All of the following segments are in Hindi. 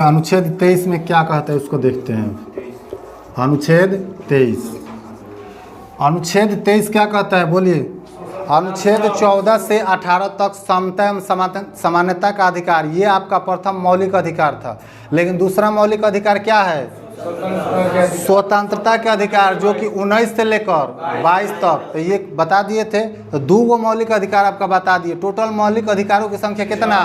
अनुच्छेद 23 में क्या कहता है उसको देखते हैं। अनुच्छेद 23 क्या कहता है बोलिए। अनुच्छेद 14 से 18 तक समता एवं समानता का अधिकार, ये आपका प्रथम मौलिक अधिकार था। लेकिन दूसरा मौलिक अधिकार क्या है? स्वतंत्रता के अधिकार, जो कि 19 से लेकर 22 तक, तो ये बता दिए थे। तो 2 मौलिक अधिकार आपका बता दिए। टोटल मौलिक अधिकारों की संख्या कितना?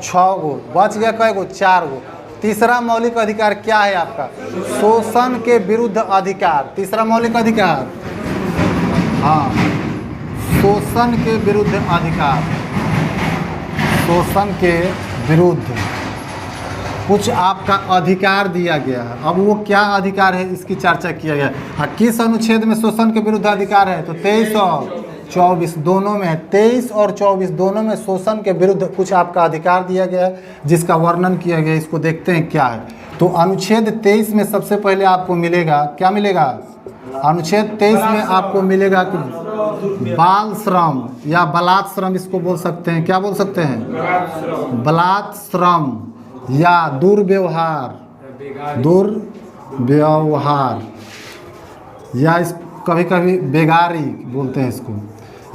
6 गो। बच गया कै गो? 4 गो। तीसरा मौलिक अधिकार क्या है आपका? शोषण के विरुद्ध अधिकार। तीसरा मौलिक अधिकार, हाँ, शोषण के विरुद्ध अधिकार। शोषण के विरुद्ध कुछ आपका अधिकार दिया गया है। अब वो क्या अधिकार है इसकी चर्चा किया गया है। किस अनुच्छेद में शोषण के विरुद्ध अधिकार है? तो 23 और 24 दोनों में है। 23 और 24 दोनों में शोषण के विरुद्ध कुछ आपका अधिकार दिया गया है, जिसका वर्णन किया गया है। इसको देखते हैं क्या है। तो अनुच्छेद 23 में सबसे पहले आपको मिलेगा, क्या मिलेगा? अनुच्छेद 23 में आपको मिलेगा कि बाल श्रम या बलात् श्रम, इसको बोल सकते हैं। क्या बोल सकते हैं? बलात् श्रम या दुर्व्यवहार या इस कभी कभी बेगारी बोलते हैं इसको।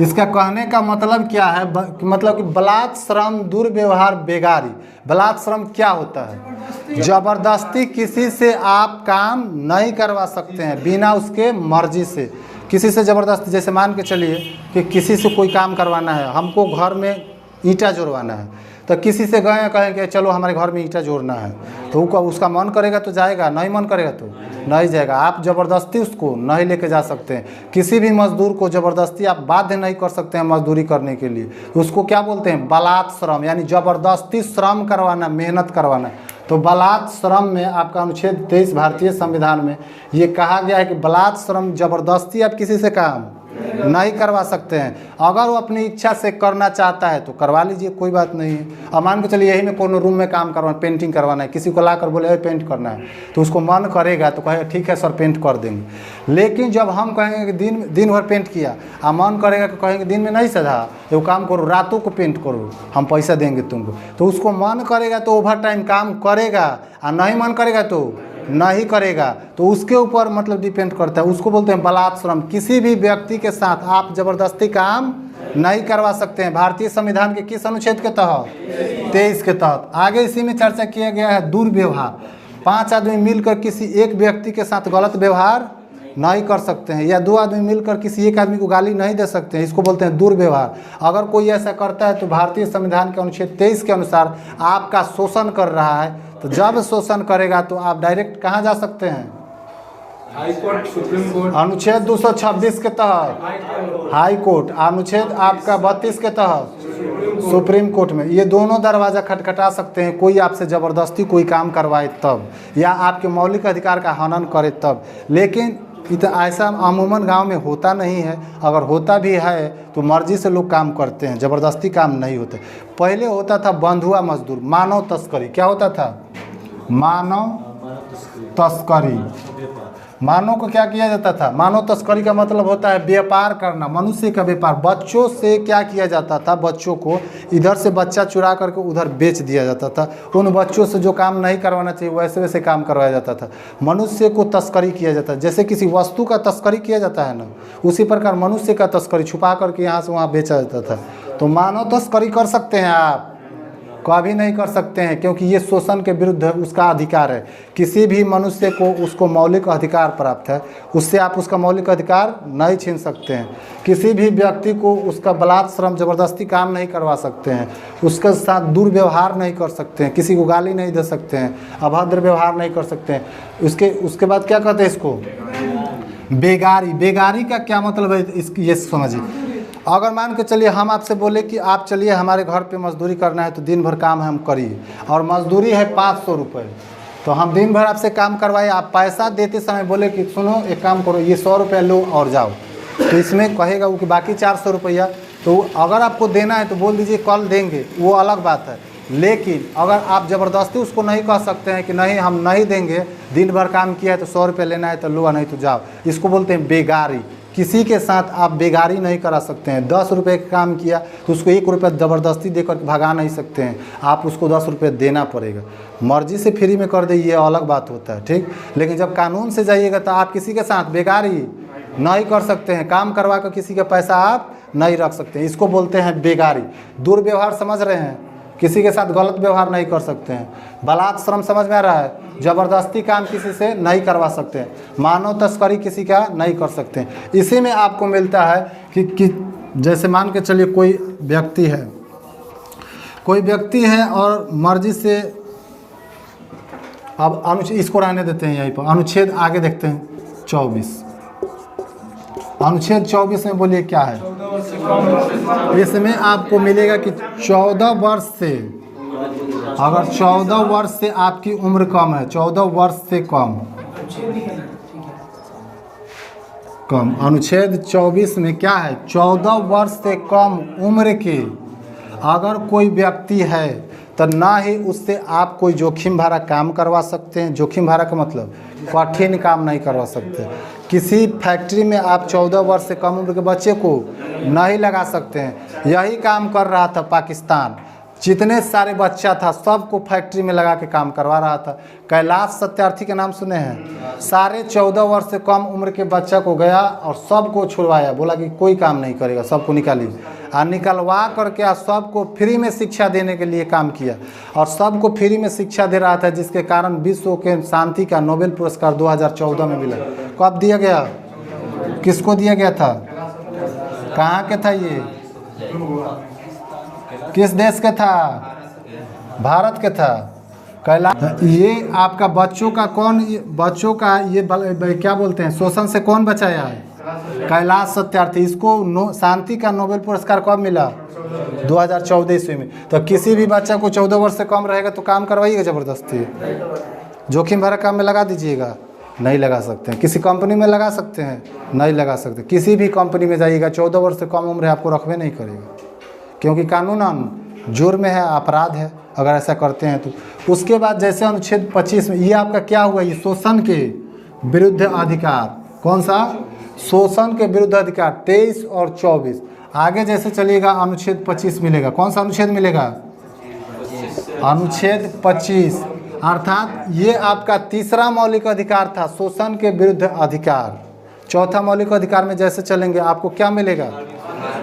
इसका कहने का मतलब क्या है? मतलब कि बलात् श्रम, दुर्व्यवहार, बेगारी। बलात् श्रम क्या होता है? जबरदस्ती किसी से आप काम नहीं करवा सकते हैं बिना उसके मर्जी से। किसी से ज़बरदस्ती, जैसे मान के चलिए कि किसी से कोई काम करवाना है, हमको घर में ईंटा जोड़वाना है, तो किसी से गए कहें कि चलो हमारे घर में ईंटा जोड़ना है, तो उसका मन करेगा तो जाएगा, नहीं मन करेगा तो नहीं जाएगा। आप ज़बरदस्ती उसको नहीं लेके जा सकते हैं। किसी भी मजदूर को ज़बरदस्ती आप बाध्य नहीं कर सकते हैं मजदूरी करने के लिए। तो उसको क्या बोलते हैं? बलात् श्रम, यानी ज़बरदस्ती श्रम करवाना, मेहनत करवाना। तो बलात् श्रम में आपका अनुच्छेद 23 भारतीय संविधान में ये कहा गया है कि बलात् श्रम, ज़बरदस्ती आप किसी से काम नहीं करवा सकते हैं। अगर वो अपनी इच्छा से करना चाहता है तो करवा लीजिए, कोई बात नहीं है। अब मान के चलिए यही में कोनो रूम में काम करवाना, पेंटिंग करवाना है, किसी को ला कर बोले पेंट करना है, तो उसको मन करेगा तो कहेगा ठीक है सर पेंट कर देंगे। लेकिन जब हम कहेंगे कि दिन भर पेंट किया, और मन करेगा कि कहेंगे दिन में नहीं सधा, तो काम करो रातों को पेंट करो, हम पैसा देंगे तुमको, तो उसको मन करेगा तो ओवर टाइम काम करेगा, और नहीं मन करेगा तो नहीं करेगा। तो उसके ऊपर मतलब डिपेंड करता है। उसको बोलते हैं बलात् श्रम। किसी भी व्यक्ति के साथ आप जबरदस्ती काम नहीं करवा सकते हैं। भारतीय संविधान के किस अनुच्छेद के तहत? 23 के तहत। आगे इसी में चर्चा किया गया है दुर्व्यवहार। 5 आदमी मिलकर किसी एक व्यक्ति के साथ गलत व्यवहार नहीं कर सकते हैं, या 2 आदमी मिलकर किसी एक आदमी को गाली नहीं दे सकते हैं। इसको बोलते हैं दुर्व्यवहार। अगर कोई ऐसा करता है तो भारतीय संविधान के अनुच्छेद 23 के अनुसार आपका शोषण कर रहा है। तो जब शोषण करेगा तो आप डायरेक्ट कहाँ जा सकते हैं? High court, supreme court. अनुच्छेद 226 के तहत हाई कोर्ट, अनुच्छेद आपका 32 के तहत सुप्रीम कोर्ट में। ये दोनों दरवाज़ा खटखटा सकते हैं। कोई आपसे ज़बरदस्ती कोई काम करवाए तब, या आपके मौलिक अधिकार का हनन करे तब। लेकिन ऐसा अमूमन गांव में होता नहीं है। अगर होता भी है तो मर्जी से लोग काम करते हैं, ज़बरदस्ती काम नहीं होते। पहले होता था बंधुआ मजदूर, मानव तस्करी। क्या होता था? मानव तस्करी। मानव को क्या किया जाता था? मानव तस्करी का मतलब होता है व्यापार करना, मनुष्य का व्यापार। बच्चों से क्या किया जाता था? बच्चों को इधर से बच्चा चुरा करके उधर बेच दिया जाता था। उन बच्चों से जो काम नहीं करवाना चाहिए वैसे वैसे काम करवाया जाता था। मनुष्य को तस्करी किया जाता है। जैसे किसी वस्तु का तस्करी किया जाता है ना, उसी प्रकार मनुष्य का तस्करी छुपा करके यहाँ से वहाँ बेचा जाता था। तो मानव तस्करी कर सकते हैं आप? कभी नहीं कर सकते हैं, क्योंकि ये शोषण के विरुद्ध उसका अधिकार है। किसी भी मनुष्य को उसको मौलिक अधिकार प्राप्त है, उससे आप उसका मौलिक अधिकार नहीं छीन सकते हैं। किसी भी व्यक्ति को उसका बलात् श्रम, ज़बरदस्ती काम नहीं करवा सकते हैं, उसके साथ दुर्व्यवहार नहीं कर सकते हैं, किसी को गाली नहीं दे सकते हैं, अभद्र व्यवहार नहीं कर सकते हैं। उसके बाद क्या कहते हैं इसको? बेगारी। बेगारी का क्या मतलब है इसकी ये समझिए। अगर मान के चलिए हम आपसे बोले कि आप चलिए हमारे घर पे मजदूरी करना है, तो दिन भर काम है हम करिए, और मजदूरी है 500 रुपये, तो हम दिन भर आपसे काम करवाए। आप पैसा देते समय बोले कि सुनो एक काम करो, ये 100 रुपये लो और जाओ, तो इसमें कहेगा वो कि बाकी 400 रुपया तो अगर आपको देना है तो बोल दीजिए कल देंगे, वो अलग बात है। लेकिन अगर आप ज़बरदस्ती उसको नहीं कह सकते हैं कि नहीं हम नहीं देंगे, दिन भर काम किया है तो 100 रुपये लेना है तो लो, नहीं तो जाओ, इसको बोलते हैं बेगारी। किसी के साथ आप बेगारी नहीं करा सकते हैं। 10 रुपये का काम किया तो उसको 1 रुपये ज़बरदस्ती देकर भगा नहीं सकते हैं, आप उसको 10 रुपये देना पड़ेगा। मर्जी से फ्री में कर दे ये अलग बात होता है, ठीक। लेकिन जब कानून से जाइएगा तो आप किसी के साथ बेगारी नहीं कर सकते हैं, काम करवा कर किसी का पैसा आप नहीं रख सकते हैं। इसको बोलते हैं बेगारी। दुर्व्यवहार समझ रहे हैं, किसी के साथ गलत व्यवहार नहीं कर सकते हैं। बलात् श्रम समझ में आ रहा है, ज़बरदस्ती काम किसी से नहीं करवा सकते हैं। मानव तस्करी किसी का नहीं कर सकते हैं। इसी में आपको मिलता है कि जैसे मान के चलिए कोई व्यक्ति है और मर्जी से, अब अनुच्छेद इसको रहने देते हैं यहीं पर, अनुच्छेद आगे देखते हैं 24। अनुच्छेद 24 में बोलिए क्या है। इसमें आपको मिलेगा कि 14 वर्ष से, अगर 14 वर्ष से आपकी उम्र कम है, 14 वर्ष से कम अनुच्छेद 24 में क्या है, 14 वर्ष से कम उम्र के अगर कोई व्यक्ति है तो ना ही उससे आप कोई जोखिम भरा काम करवा सकते हैं। जोखिम भरा का मतलब कठिन काम नहीं करवा सकते। किसी फैक्ट्री में आप 14 वर्ष से कम उम्र के बच्चे को नहीं लगा सकते हैं। यही काम कर रहा था पाकिस्तान, जितने सारे बच्चा था सबको फैक्ट्री में लगा के काम करवा रहा था। कैलाश सत्यार्थी के नाम सुने हैं, सारे 14 वर्ष से कम उम्र के बच्चा को गया और सबको छुड़वाया, बोला कि कोई काम नहीं करेगा, सबको निकालिए, और निकलवा करके सबको फ्री में शिक्षा देने के लिए काम किया और सबको फ्री में शिक्षा दे रहा था, जिसके कारण विश्व के शांति का नोबेल पुरस्कार 2014 में मिला। कब दिया गया, किसको दिया गया था, कहाँ के था ये, किस देश का था, भारत का था। कैलाश, ये आपका बच्चों का कौन, बच्चों का ये क्या बोलते हैं, शोषण से कौन बचाया है, कैलाश सत्यार्थी। इसको शांति का नोबेल पुरस्कार कब मिला, 2014 ईस्वी में। तो किसी भी बच्चा को 14 वर्ष से कम रहेगा तो काम करवाइएगा ज़बरदस्ती, जोखिम भरा काम में लगा दीजिएगा, नहीं लगा सकते हैं। किसी कंपनी में लगा सकते हैं, नहीं लगा सकते। किसी भी कंपनी में जाइएगा 14 वर्ष से कम उम्र है आपको रखबे नहीं करेगा, क्योंकि कानूनन जुर्म है, अपराध है अगर ऐसा करते हैं तो। उसके बाद जैसे अनुच्छेद 25 में ये आपका क्या हुआ, ये शोषण के विरुद्ध अधिकार, कौन सा, शोषण के विरुद्ध अधिकार 23 और 24। आगे जैसे चलिएगा अनुच्छेद 25 मिलेगा, कौन सा अनुच्छेद मिलेगा, अनुच्छेद 25, अर्थात ये आपका तीसरा मौलिक अधिकार था, शोषण के विरुद्ध अधिकार। चौथा मौलिक अधिकार में जैसे चलेंगे आपको क्या मिलेगा,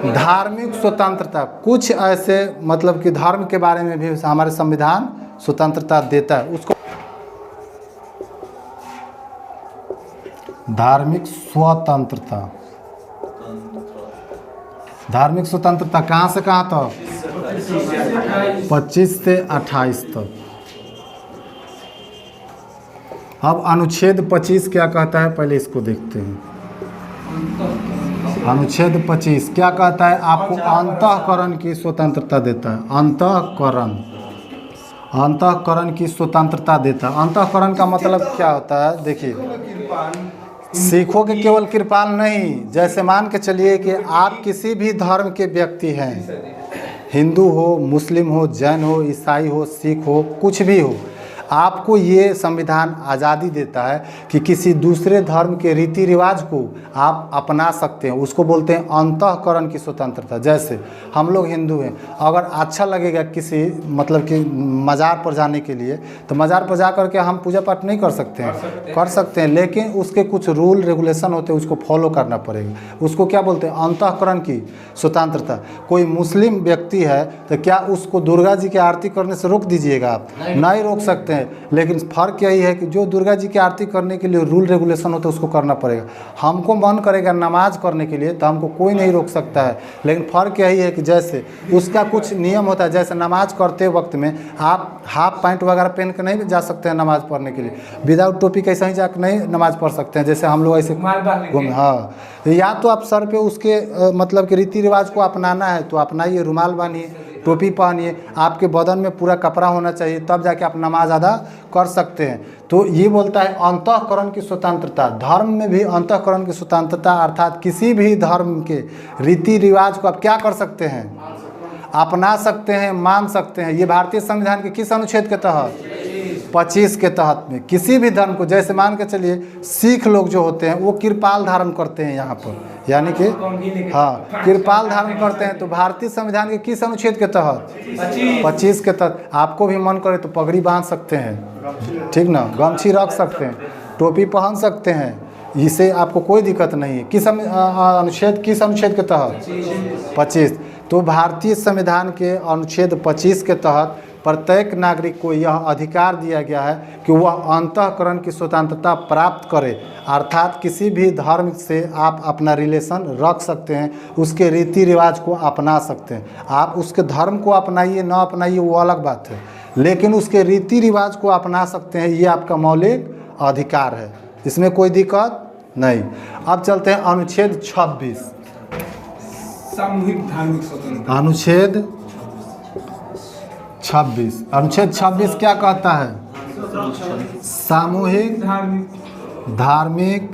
धार्मिक स्वतंत्रता। कुछ ऐसे मतलब कि धर्म के बारे में भी हमारे संविधान स्वतंत्रता देता है, उसको धार्मिक स्वतंत्रता। धार्मिक स्वतंत्रता कहाँ से कहाँ तक, 25 से 28 तक। अब अनुच्छेद 25 क्या कहता है, पहले इसको देखते हैं। अनुच्छेद 25 क्या कहता है, आपको अंतःकरण की स्वतंत्रता देता है। अंतःकरण की स्वतंत्रता देता है। अंतःकरण का मतलब क्या होता है, देखिए, सिखों के केवल कृपाल नहीं, जैसे मान के चलिए कि आप किसी भी धर्म के व्यक्ति हैं, हिंदू हो, मुस्लिम हो, जैन हो, ईसाई हो, सिख हो, कुछ भी हो, आपको ये संविधान आज़ादी देता है कि किसी दूसरे धर्म के रीति रिवाज को आप अपना सकते हैं। उसको बोलते हैं अंतःकरण की स्वतंत्रता। जैसे हम लोग हिंदू हैं, अगर अच्छा लगेगा किसी मतलब कि मज़ार पर जाने के लिए, तो मज़ार पर जा कर के हम पूजा पाठ नहीं कर सकते हैं, कर सकते हैं, लेकिन उसके कुछ रूल रेगुलेशन होते हैं, उसको फॉलो करना पड़ेगा। उसको क्या बोलते हैं, अंतःकरण की स्वतंत्रता। कोई मुस्लिम व्यक्ति है तो क्या उसको दुर्गा जी की आरती करने से रोक दीजिएगा आप, नहीं रोक सकते हैं। लेकिन फ़र्क यही है कि जो दुर्गा जी की आरती करने के लिए रूल रेगुलेशन होता है उसको करना पड़ेगा। हमको मन करेगा नमाज करने के लिए तो हमको कोई नहीं रोक सकता है, लेकिन फ़र्क यही है कि जैसे उसका कुछ नियम होता है। जैसे नमाज करते वक्त में आप हाफ पैंट वगैरह पहन के नहीं जा सकते हैं नमाज़ पढ़ने के लिए, विदाउट टोपी कैसे ही जाकर नहीं नमाज़ पढ़ सकते हैं, जैसे हम लोग ऐसे घूम। हाँ, या तो आप सर पे उसके मतलब कि रीति रिवाज को अपनाना है तो अपनाइए, रुमाल बांधिए, टोपी पहनिए, आपके बदन में पूरा कपड़ा होना चाहिए, तब जाके आप नमाज अदा कर सकते हैं। तो ये बोलता है अंतःकरण की स्वतंत्रता। धर्म में भी अंतःकरण की स्वतंत्रता, अर्थात किसी भी धर्म के रीति रिवाज को आप क्या कर सकते हैं, अपना सकते हैं, मान सकते हैं। ये भारतीय संविधान के किस अनुच्छेद के तहत, 25 के तहत में किसी भी धर्म को, जैसे मान के चलिए सिख लोग जो होते हैं वो कृपाल धारण करते हैं यहाँ पर, यानी कि हाँ कृपाल धारण करते हैं। तो भारतीय संविधान के किस अनुच्छेद के तहत? 25 के तहत। आपको भी मन करे तो पगड़ी बांध सकते हैं, ठीक ना, गमछी रख सकते हैं, टोपी पहन सकते हैं, इससे आपको कोई दिक्कत नहीं है। किस अनुच्छेद के तहत? 25। तो भारतीय संविधान के अनुच्छेद 25 के तहत प्रत्येक नागरिक को यह अधिकार दिया गया है कि वह अंतःकरण की स्वतंत्रता प्राप्त करे, अर्थात किसी भी धर्म से आप अपना रिलेशन रख सकते हैं, उसके रीति रिवाज को अपना सकते हैं। आप उसके धर्म को अपनाइए ना अपनाइए वो अलग बात है, लेकिन उसके रीति रिवाज को अपना सकते हैं, ये आपका मौलिक अधिकार है, इसमें कोई दिक्कत नहीं। अब चलते हैं अनुच्छेद 26। सामूहिक धार्मिक स्वतंत्रता। अनुच्छेद 26 क्या कहता है? सामूहिक धार्मिक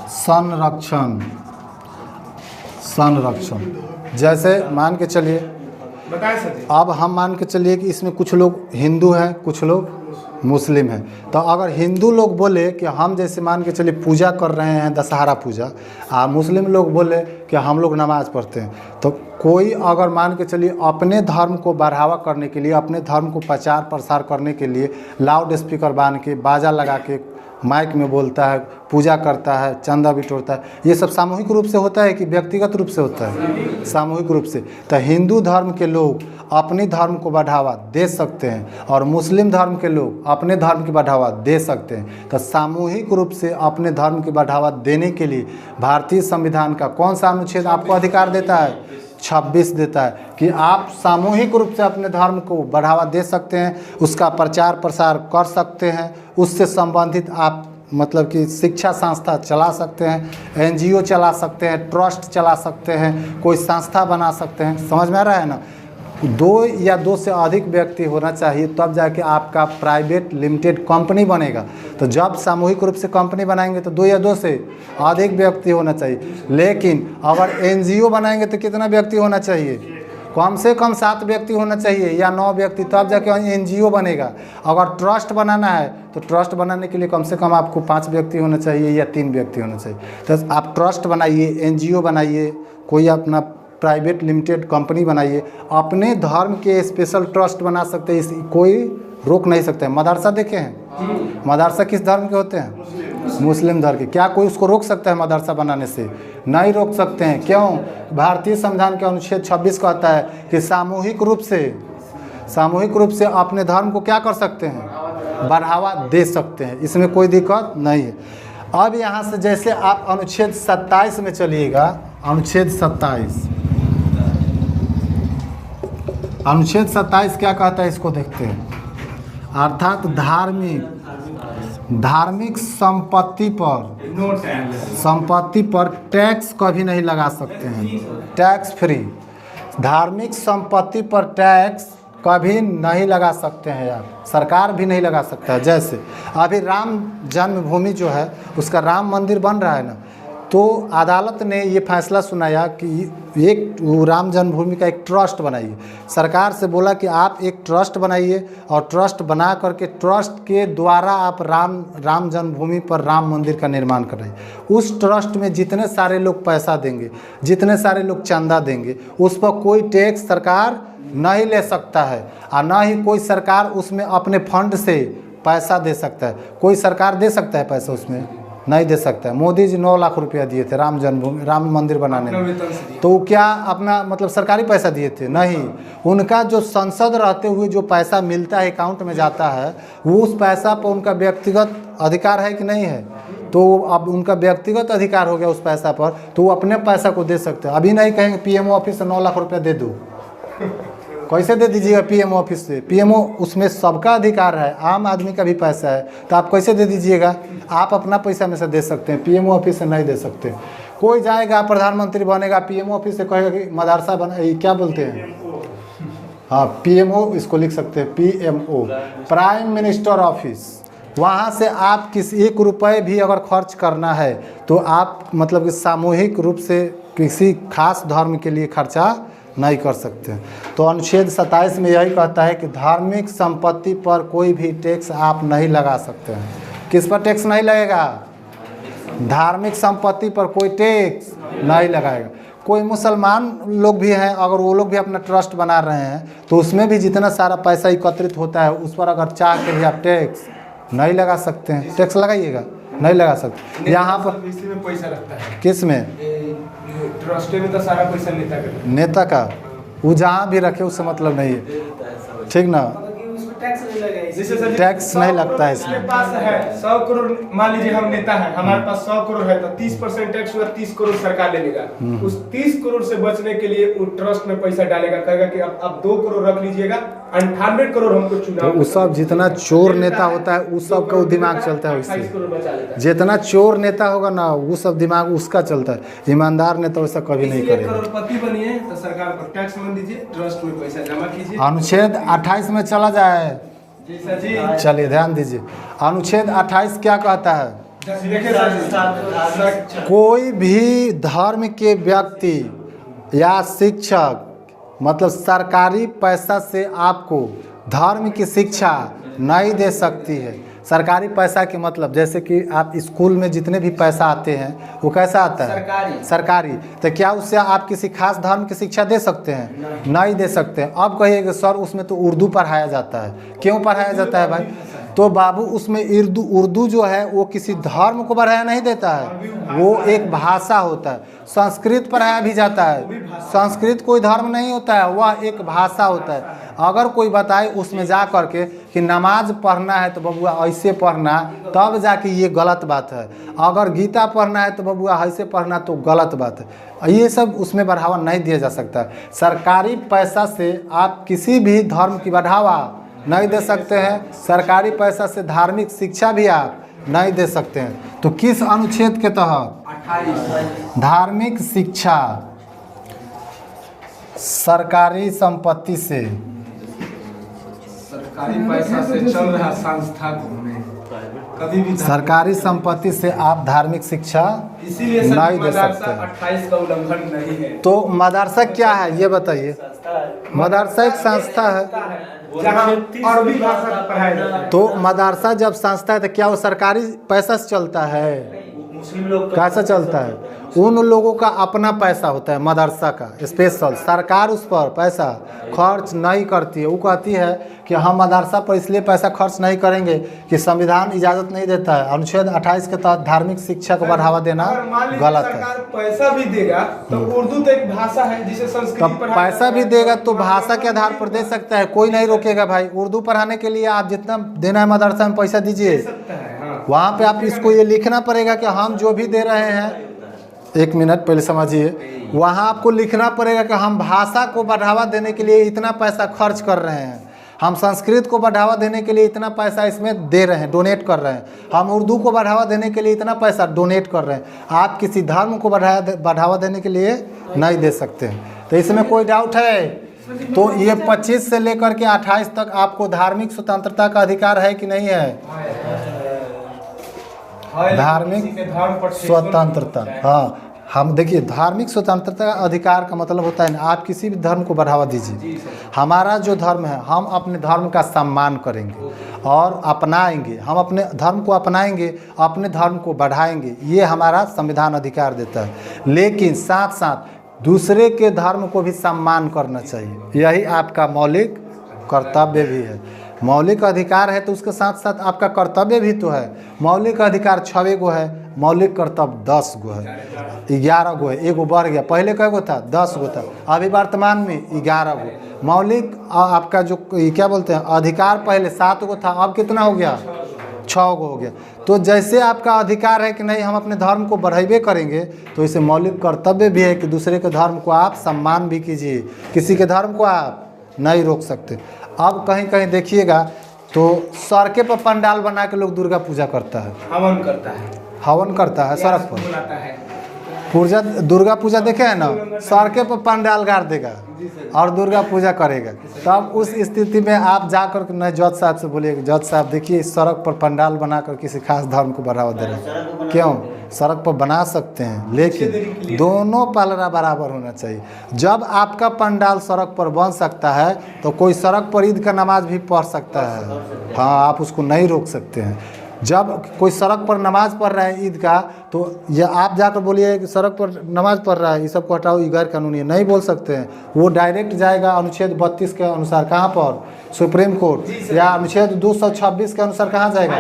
संरक्षण। जैसे मान के चलिए, बताए सर। अब हम मान के चलिए कि इसमें कुछ लोग हिंदू हैं, कुछ लोग मुस्लिम हैं। तो अगर हिंदू लोग बोले कि हम जैसे मान के चलिए पूजा कर रहे हैं दशहरा पूजा, मुस्लिम लोग बोले कि हम लोग नमाज़ पढ़ते हैं, तो कोई अगर मान के चलिए अपने धर्म को बढ़ावा करने के लिए, अपने धर्म को प्रचार प्रसार करने के लिए लाउड स्पीकर बांध के, बाजा लगा के, माइक में बोलता है, पूजा करता है, चंदा बिटोरता है, ये सब सामूहिक रूप से होता है कि व्यक्तिगत रूप से होता है? सामूहिक रूप से। तो हिंदू धर्म के लोग अपने धर्म को बढ़ावा दे सकते हैं और मुस्लिम धर्म के लोग अपने धर्म की बढ़ावा दे सकते हैं। तो सामूहिक रूप से अपने धर्म की बढ़ावा देने के लिए भारतीय संविधान का कौन सा अनुच्छेद आपको अधिकार देता है? 26 देता है कि आप सामूहिक रूप से अपने धर्म को बढ़ावा दे सकते हैं, उसका प्रचार प्रसार कर सकते हैं, उससे संबंधित आप मतलब कि शिक्षा संस्था चला सकते हैं, NGO चला सकते हैं, ट्रस्ट चला सकते हैं, कोई संस्था बना सकते हैं। समझ में आ रहा है ना? 2 या 2 से अधिक व्यक्ति होना चाहिए, तब जाके आपका प्राइवेट लिमिटेड कंपनी बनेगा। तो जब सामूहिक रूप से कंपनी बनाएंगे तो 2 या 2 से अधिक व्यक्ति होना चाहिए। लेकिन अगर NGO बनाएंगे तो कितना व्यक्ति होना चाहिए? कम से कम 7 व्यक्ति होना चाहिए या 9 व्यक्ति, तब जाके NGO बनेगा। अगर ट्रस्ट बनाना है तो ट्रस्ट बनाने के लिए कम से कम आपको 5 व्यक्ति होना चाहिए या 3 व्यक्ति होना चाहिए। तो आप ट्रस्ट बनाइए, NGO बनाइए, कोई अपना प्राइवेट लिमिटेड कंपनी बनाइए, अपने धर्म के स्पेशल ट्रस्ट बना सकते हैं, इस कोई रोक नहीं सकता है। मदरसा देखे हैं? मदरसा किस धर्म के होते हैं? मुस्लिम धर्म के। क्या कोई उसको रोक सकता है मदरसा बनाने से? नहीं रोक सकते हैं। क्यों? भारतीय संविधान के अनुच्छेद 26 कहता है कि सामूहिक रूप से अपने धर्म को क्या कर सकते हैं? बढ़ावा दे सकते हैं, इसमें कोई दिक्कत नहीं है। अब यहाँ से जैसे आप अनुच्छेद 27 में चलिएगा, अनुच्छेद 27 क्या कहता है, इसको देखते हैं। अर्थात धार्मिक संपत्ति पर टैक्स कभी नहीं लगा सकते हैं, टैक्स फ्री। धार्मिक संपत्ति पर टैक्स कभी नहीं लगा सकते हैं आप, सरकार भी नहीं लगा सकता है। जैसे अभी राम जन्मभूमि जो है उसका राम मंदिर बन रहा है ना, तो अदालत ने ये फैसला सुनाया कि एक राम जन्मभूमि का एक ट्रस्ट बनाइए। सरकार से बोला कि आप एक ट्रस्ट बनाइए और ट्रस्ट बना करके ट्रस्ट के द्वारा आप राम जन्मभूमि पर राम मंदिर का निर्माण कराइए। उस ट्रस्ट में जितने सारे लोग पैसा देंगे, जितने सारे लोग चंदा देंगे, उस पर कोई टैक्स सरकार नहीं ले सकता है और ना ही कोई सरकार उसमें अपने फंड से पैसा दे सकता है। कोई सरकार दे सकता है पैसा? उसमें नहीं दे सकता है। मोदी जी 9 लाख रुपया दिए थे राम मंदिर बनाने में, तो क्या अपना मतलब सरकारी पैसा दिए थे? नहीं। उनका जो संसद रहते हुए जो पैसा मिलता है, अकाउंट में जाता है, वो उस पैसा पर उनका व्यक्तिगत अधिकार है कि नहीं है? तो अब उनका व्यक्तिगत अधिकार हो गया उस पैसा पर, तो वो अपने पैसा को दे सकते हैं। अभी नहीं कहेंगे PMO ऑफिस से 9 लाख रुपया दे दो, कैसे दे दीजिएगा PMO ऑफिस से? PMO उसमें सबका अधिकार है, आम आदमी का भी पैसा है, तो आप कैसे दे दीजिएगा? आप अपना पैसा में से दे सकते हैं, PMO ऑफिस से नहीं दे सकते। कोई जाएगा प्रधानमंत्री बनेगा, PMO ऑफिस से कहेगा कि मदरसा बना, क्या बोलते हैं, हाँ PMO, इसको लिख सकते हैं PMO, प्राइम मिनिस्टर ऑफिस। वहाँ से आप किसी 1 रुपये भी अगर खर्च करना है तो आप मतलब कि सामूहिक रूप से किसी खास धर्म के लिए खर्चा नहीं कर सकते। तो अनुच्छेद 27 में यही कहता है कि धार्मिक संपत्ति पर कोई भी टैक्स आप नहीं लगा सकते हैं। किस पर टैक्स नहीं लगेगा? धार्मिक संपत्ति पर कोई टैक्स नहीं लगाएगा। कोई मुसलमान लोग भी हैं, अगर वो लोग भी अपना ट्रस्ट बना रहे हैं तो उसमें भी जितना सारा पैसा एकत्रित होता है उस पर अगर चाह के भी आप टैक्स नहीं लगा सकते हैं। टैक्स लगाइएगा, नहीं लगा सकते। यहाँ पर इसी में पैसा लगता है। किस में? ट्रस्ट में तो सारा पैसा नेता का वो जहाँ भी रखे उससे मतलब नहीं है, ठीक ना। टैक्स नहीं लगता है इसमें। हमारे पास है 100 करोड़, मान लीजिए हम नेता है, हमारे पास 100 करोड़ है तो 30% टैक्स हुआ, 30 करोड़ सरकार ले लेगा। उस 30 करोड़ से बचने के लिए वो ट्रस्ट में पैसा डालेगा, कहेगा कि अब 2 करोड़ रख लीजिएगा, 98 करोड़ हमको चुनाव। तो उस सब जितना चोर नेता होता है उस सब का दिमाग चलता है उससे। जितना चोर नेता होगा ना वो सब दिमाग उसका चलता है। ईमानदार नेता वैसा कभी नहीं करेगा। करोड़पति बनिए तो सरकार को टैक्स में दीजिए, ट्रस्ट में पैसा जमा कीजिए। अनुच्छेद 28 में चला जाए, चलिए ध्यान दीजिए। अनुच्छेद 28 क्या कहता है? कोई भी धर्म के व्यक्ति या शिक्षक मतलब सरकारी पैसा से आपको धर्म की शिक्षा नहीं दे सकती है। सरकारी पैसा के मतलब जैसे कि आप स्कूल में जितने भी पैसा आते हैं वो कैसा आता है? सरकारी। तो क्या उससे आप किसी खास धर्म की शिक्षा दे सकते हैं? नहीं दे सकते हैं। अब कहिएगा सर उसमें तो उर्दू पढ़ाया जाता है। क्यों पढ़ाया जाता है भाई? तो बाबू उसमें उर्दू जो है वो किसी धर्म को बढ़ाया नहीं देता है, वो एक भाषा होता है। संस्कृत पढ़ाया भी जाता है, संस्कृत कोई धर्म नहीं होता है, वह एक भाषा होता है। अगर कोई बताए उसमें जा कर के कि नमाज पढ़ना है तो बबुआ ऐसे पढ़ना, तब जाके ये गलत बात है। अगर गीता पढ़ना है तो बबुआ ऐसे पढ़ना, तो गलत बात है। ये सब उसमें बढ़ावा नहीं दिया जा सकता। सरकारी पैसा से आप किसी भी धर्म की बढ़ावा नहीं दे सकते हैं। सरकारी पैसा से धार्मिक शिक्षा भी आप नहीं दे सकते हैं। तो किस अनुच्छेद के तहत? 28 धार्मिक शिक्षा सरकारी संपत्ति से, सरकारी पैसा से चल रहा संस्था कभी भी सरकारी संपत्ति से आप धार्मिक शिक्षा इसीलिए नहीं दे सकते। 28 का उल्लंघन नहीं है। तो मदरसा क्या है ये बताइए? मदरसा एक संस्था है जहाँ अरबी भाषा पढ़ाया जाता है। तो मदरसा जब संस्था है तो क्या वो सरकारी पैसा से चलता है? मुस्लिम लोग कैसा चलता है? उन लोगों का अपना पैसा होता है मदरसा का स्पेशल। सरकार उस पर पैसा खर्च नहीं करती है। वो कहती है कि हम मदरसा पर इसलिए पैसा खर्च नहीं करेंगे कि संविधान इजाज़त नहीं देता है। अनुच्छेद 28 के तहत धार्मिक शिक्षा को बढ़ावा देना गलत है। सरकार पैसा भी देगा तो उर्दू तो एक भाषा है जिसे संस्कृत तब पैसा भी देगा तो भाषा के आधार पर दे सकता है, कोई नहीं रोकेगा भाई। उर्दू पढ़ाने के लिए आप जितना देना है मदरसा में पैसा दीजिए। वहाँ पे आप इसको ये लिखना पड़ेगा कि हम जो भी दे रहे हैं, एक मिनट पहले समझिए, वहाँ आपको लिखना पड़ेगा कि हम भाषा को बढ़ावा देने के लिए इतना पैसा खर्च कर रहे हैं, हम संस्कृत को बढ़ावा देने के लिए इतना पैसा इसमें दे रहे हैं, डोनेट कर रहे हैं, हम उर्दू को बढ़ावा देने के लिए इतना पैसा डोनेट कर रहे हैं। आप किसी धर्म को बढ़ावा देने के लिए नहीं दे सकते हैं। तो इसमें कोई डाउट है? तो ये 25 से लेकर के 28 तक आपको धार्मिक स्वतंत्रता का अधिकार है कि नहीं है? धार्मिक स्वतंत्रता, हाँ। हम देखिए धार्मिक स्वतंत्रता का अधिकार का मतलब होता है ना, आप किसी भी धर्म को बढ़ावा दीजिए। हमारा जो धर्म है हम अपने धर्म का सम्मान करेंगे और अपनाएंगे, हम अपने धर्म को अपनाएंगे, अपने धर्म को बढ़ाएंगे, ये हमारा संविधान अधिकार देता है। लेकिन साथ साथ दूसरे के धर्म को भी सम्मान करना चाहिए, यही आपका मौलिक कर्तव्य भी है। मौलिक अधिकार है तो उसके साथ साथ आपका कर्तव्य भी तो है। मौलिक अधिकार 6 गो है, मौलिक कर्तव्य 10 गो है, 11 गो है, एगो बढ़ गया। पहले कै गो था? 10 गो था, अभी वर्तमान में 11 गो। मौलिक आपका जो क्या बोलते हैं अधिकार पहले 7 गो था, अब कितना हो गया? 6 गो हो गया। तो जैसे आपका अधिकार है कि नहीं हम अपने धर्म को बढ़ावे करेंगे, तो इसे मौलिक कर्तव्य भी है कि दूसरे के धर्म को आप सम्मान भी कीजिए। किसी के धर्म को आप नहीं रोक सकते। अब कहीं कहीं देखिएगा तो सड़के पर पंडाल बना के लोग दुर्गा पूजा करता है, हवन करता है, हवन करता है सड़क पर। बुलाता है पूजा दुर्गा पूजा देखे है ना, सड़के पर पंडाल गाड़ देगा और दुर्गा पूजा करेगा। तब उस स्थिति में आप जाकर के न जज साहब से बोलिए, जज साहब देखिए इस सड़क पर पंडाल बनाकर किसी खास धर्म को बढ़ावा दे रहे हैं। क्यों? सड़क पर बना सकते हैं, लेकिन दोनों पलड़ा बराबर होना चाहिए। जब आपका पंडाल सड़क पर बन सकता है तो कोई सड़क पर ईद का नमाज भी पढ़ सकता है। हाँ, आप उसको नहीं रोक सकते हैं। जब कोई सड़क पर नमाज पढ़ रहा है ईद का, तो ये आप जाकर बोलिए कि सड़क पर नमाज पढ़ रहा है, ये सब को हटाओ, ये गैर कानूनी है, नहीं बोल सकते हैं। वो डायरेक्ट जाएगा अनुच्छेद 32 के अनुसार कहाँ पर, सुप्रीम कोर्ट, या अनुच्छेद 226 के अनुसार कहाँ जाएगा,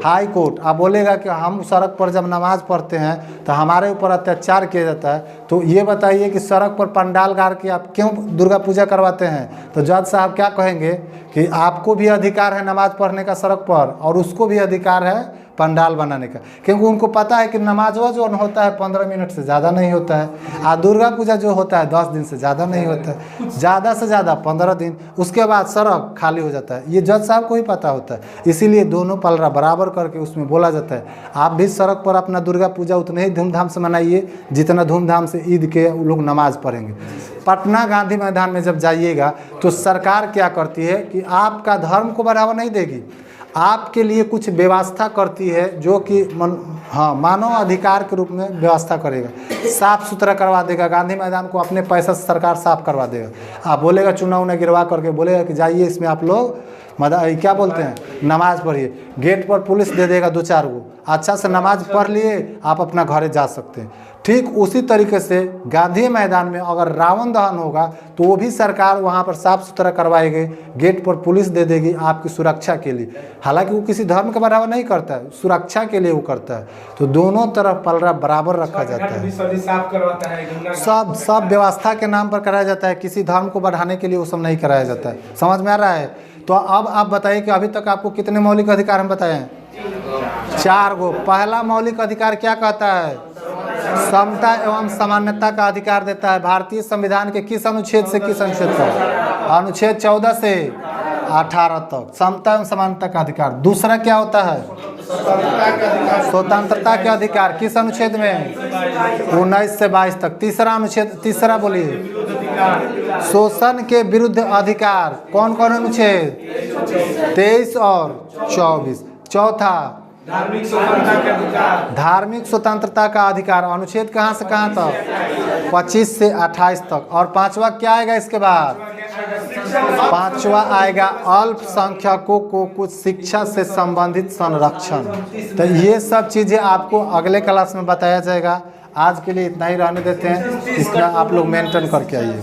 हाई कोर्ट। आप बोलेगा कि हम सड़क पर जब नमाज पढ़ते हैं तो हमारे ऊपर अत्याचार किया जाता है, तो ये बताइए कि सड़क पर पंडाल गाड़ के आप क्यों दुर्गा पूजा करवाते हैं? तो जज साहब क्या कहेंगे कि आपको भी अधिकार है नमाज पढ़ने का सड़क पर, और उसको भी अधिकार है पंडाल बनाने का, क्योंकि उनको पता है कि नमाजवा जो होता है 15 मिनट से ज़्यादा नहीं होता है, दुर्गा पूजा जो होता है 10 दिन से ज़्यादा नहीं होता है, ज़्यादा से ज़्यादा 15 दिन, उसके बाद सड़क खाली हो जाता है। ये जज साहब को ही पता होता है, इसीलिए दोनों पलड़ा बराबर करके उसमें बोला जाता है आप भी सड़क पर अपना दुर्गा पूजा उतने ही धूमधाम से मनाइए जितना धूमधाम से ईद के लोग नमाज पढ़ेंगे। पटना गांधी मैदान में जब जाइएगा तो सरकार क्या करती है कि आपका धर्म को बढ़ावा नहीं देगी, आपके लिए कुछ व्यवस्था करती है जो कि मानव अधिकार के रूप में व्यवस्था करेगा, साफ़ सुथरा करवा देगा, गांधी मैदान को अपने पैसा से सरकार साफ करवा देगा। आप बोलेगा चुनाव उन्हें गिरवा करके बोलेगा कि जाइए इसमें आप लोग क्या बोलते हैं नमाज पढ़िए, गेट पर पुलिस दे देगा 2-4 गो, अच्छा से नमाज पढ़ लिए आप अपना घरे जा सकते हैं। ठीक उसी तरीके से गांधी मैदान में अगर रावण दहन होगा तो वो भी सरकार वहाँ पर साफ़ सुथरा करवाएगी, गेट पर पुलिस दे देगी आपकी सुरक्षा के लिए। हालांकि वो किसी धर्म का बढ़ावा नहीं करता है, सुरक्षा के लिए वो करता है। तो दोनों तरफ पलड़ा बराबर रखा जाता है, सब व्यवस्था के नाम पर कराया जाता है, किसी धर्म को बढ़ाने के लिए वो सब नहीं कराया जाता है। समझ में आ रहा है? तो अब आप बताइए कि अभी तक आपको कितने मौलिक अधिकार हम बताए हैं? 4 गो। पहला मौलिक अधिकार क्या कहता है? समता एवं समानता का अधिकार देता है। भारतीय संविधान के किस अनुच्छेद से किस अनुच्छेद तक? अनुच्छेद 14 से 18 तक समता एवं समानता का अधिकार। दूसरा क्या होता है? स्वतंत्रता के अधिकार, किस अनुच्छेद में? 19 से 22 तक। तीसरा अनुच्छेद, तीसरा बोलिए। शोषण के विरुद्ध अधिकार, कौन कौन अनुच्छेद? 23 और 24। चौथा धार्मिक स्वतंत्रता का अधिकार, अनुच्छेद कहाँ से कहाँ तक? 25 से 28 तक। और पांचवा क्या आएगा इसके बाद? पांचवा आएगा अल्पसंख्यकों को कुछ शिक्षा से संबंधित संरक्षण। तो ये सब चीज़ें आपको अगले क्लास में बताया जाएगा। आज के लिए इतना ही रहने देते हैं, इसका आप लोग मेंटेन करके आइए।